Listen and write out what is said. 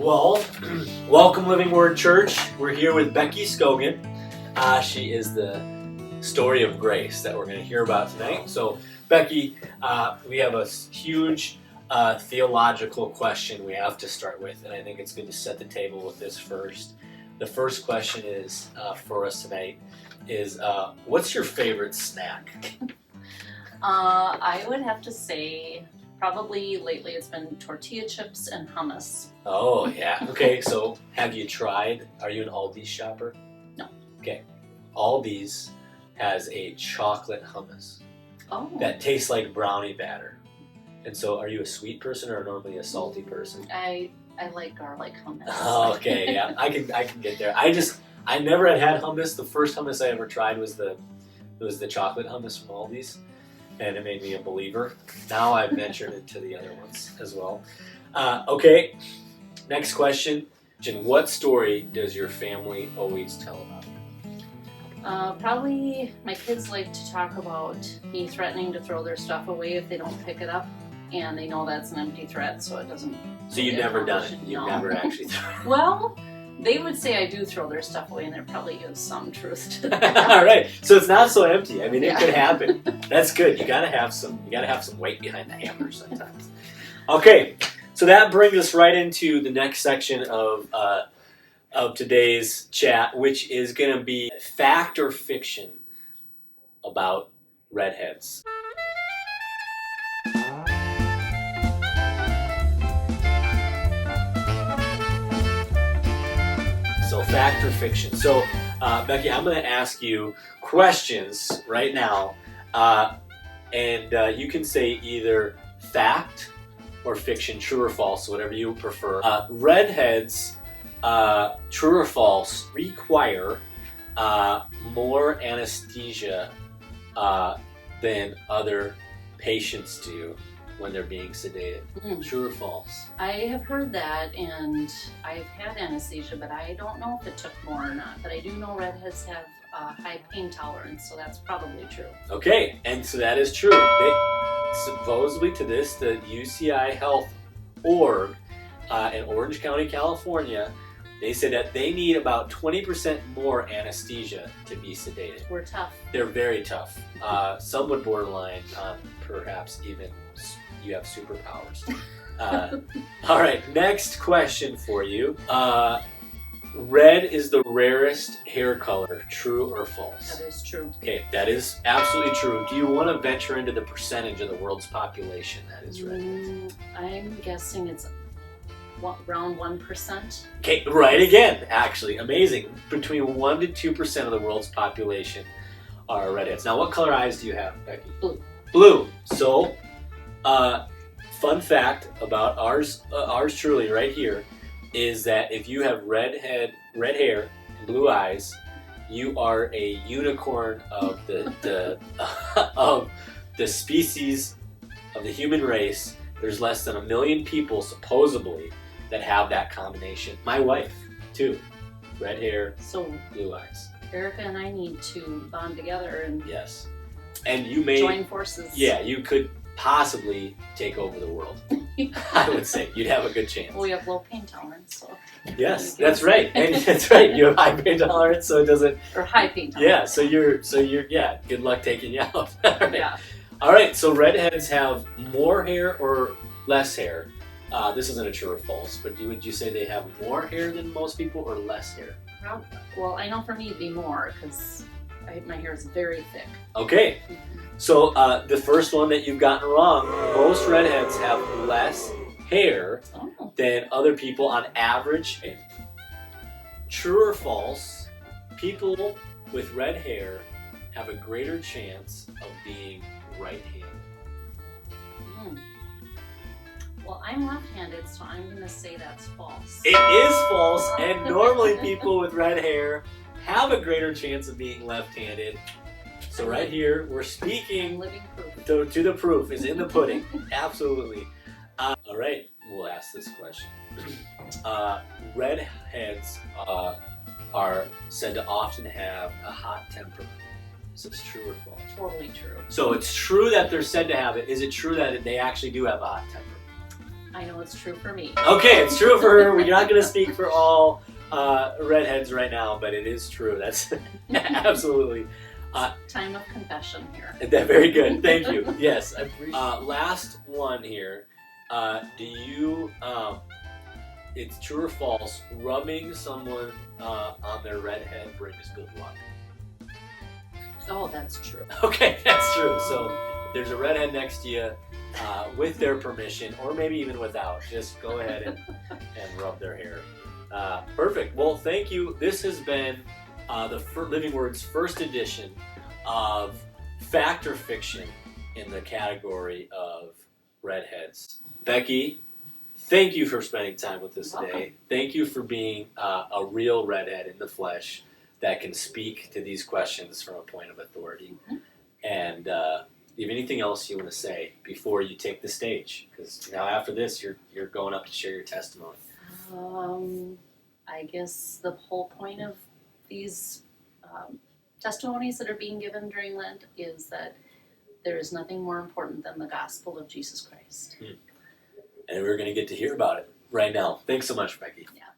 Well, welcome Living Word Church. We're here with Becky Scogan. She is the story of grace that we're going to hear about tonight. So, Becky, we have a huge theological question we have to start with, and I think it's good to set the table with this first. The first question is for us tonight is, what's your favorite snack? I would have to say probably lately it's been tortilla chips and hummus. Oh, yeah. Okay, so have you tried, are you an Aldi's shopper? No. Okay. Aldi's has a chocolate hummus that tastes like brownie batter. And so are you a sweet person or normally a salty person? I like garlic hummus. Oh, okay, yeah. I can get there. I never had hummus. The first hummus I ever tried was the chocolate hummus from Aldi's. And it made me a believer. Now I've ventured into the other ones as well. Okay, next question. Jen, what story does your family always tell about? Probably my kids like to talk about me threatening to throw their stuff away if they don't pick it up. And they know that's an empty threat, so it doesn't... So you've never done it? You've No. never actually thrown it? Well, they would say I do throw their stuff away, and there probably is some truth to that. All right, so it's not so empty. I mean, it Yeah. could happen. That's good. You gotta have some weight behind the hammer sometimes. Okay, so that brings us right into the next section of today's chat, which is going to be fact or fiction about redheads. So fact or fiction. So Becky, I'm going to ask you questions right now, and you can say either fact or fiction, true or false, whatever you prefer. Redheads, true or false, require more anesthesia than other patients do when they're being sedated. True or false? I have heard that, and I've had anesthesia, but I don't know if it took more or not. But I do know redheads have high pain tolerance, so that's probably true. Okay, and so that is true. Supposedly to this, the UCI Health Org in Orange County, California, they said that they need about 20% more anesthesia to be sedated. We're tough. They're very tough. Some would borderline on perhaps even you have superpowers. All right, next question for you. Red is the rarest hair color, true or false? That is true. Okay, that is absolutely true. Do you want to venture into the percentage of the world's population that is redheads? I'm guessing it's around 1%. Okay, right again, actually. Amazing. Between 1 to 2% of the world's population are redheads. Now, what color eyes do you have, Becky? Blue. Blue. So, fun fact about ours truly right here is that if you have red hair, and blue eyes, you are a unicorn of the of the species of the human race. There's less than 1 million people supposedly that have that combination. My wife, too. Red hair, So blue eyes. Erica and I need to bond together and Yes. And you may... join forces. Yeah, you could possibly take over the world. I would say. You'd have a good chance. Well, we have low pain tolerance, so... Yes, that's right. And that's right. You have high pain tolerance, so it doesn't... Or high pain tolerance. Yeah, so you're yeah, good luck taking you out. Yeah. All right, so redheads have more hair or less hair? This isn't a true or false, but would you say they have more hair than most people or less hair? Well, I know for me it'd be more, because my hair is very thick. Okay, so the first one that you've gotten wrong, most redheads have less hair than other people on average. True or false, people with red hair have a greater chance of being right-handed. Well, I'm left-handed, so I'm going to say that's false. It is false, and normally people with red hair have a greater chance of being left-handed. So right here, we're speaking Living proof. to the proof is in the pudding. Absolutely. All right, we'll ask this question. Redheads are said to often have a hot temper. Is this true or false? Totally true. So it's true that they're said to have it. Is it true that they actually do have a hot temper? I know it's true for me. Okay, it's true for her. We're not going to speak for all redheads right now, but it is true. That's absolutely. Time of confession here. Very good. Thank you. Yes. Last one here. Do you, it's true or false, rubbing someone on their red head brings good luck? Oh, that's true. Okay, that's true. So if there's a redhead next to you, with their permission, or maybe even without, just go ahead and rub their hair. Perfect. Well, thank you. This has been the Living Word's first edition of Fact or Fiction in the category of redheads. Becky, thank you for spending time with us today. Thank you for being a real redhead in the flesh that can speak to these questions from a point of authority. And do you have anything else you want to say before you take the stage? Because now after this, you're going up to share your testimony. I guess the whole point of these testimonies that are being given during Lent is that there is nothing more important than the gospel of Jesus Christ. And we're going to get to hear about it right now. Thanks so much, Becky. Yeah.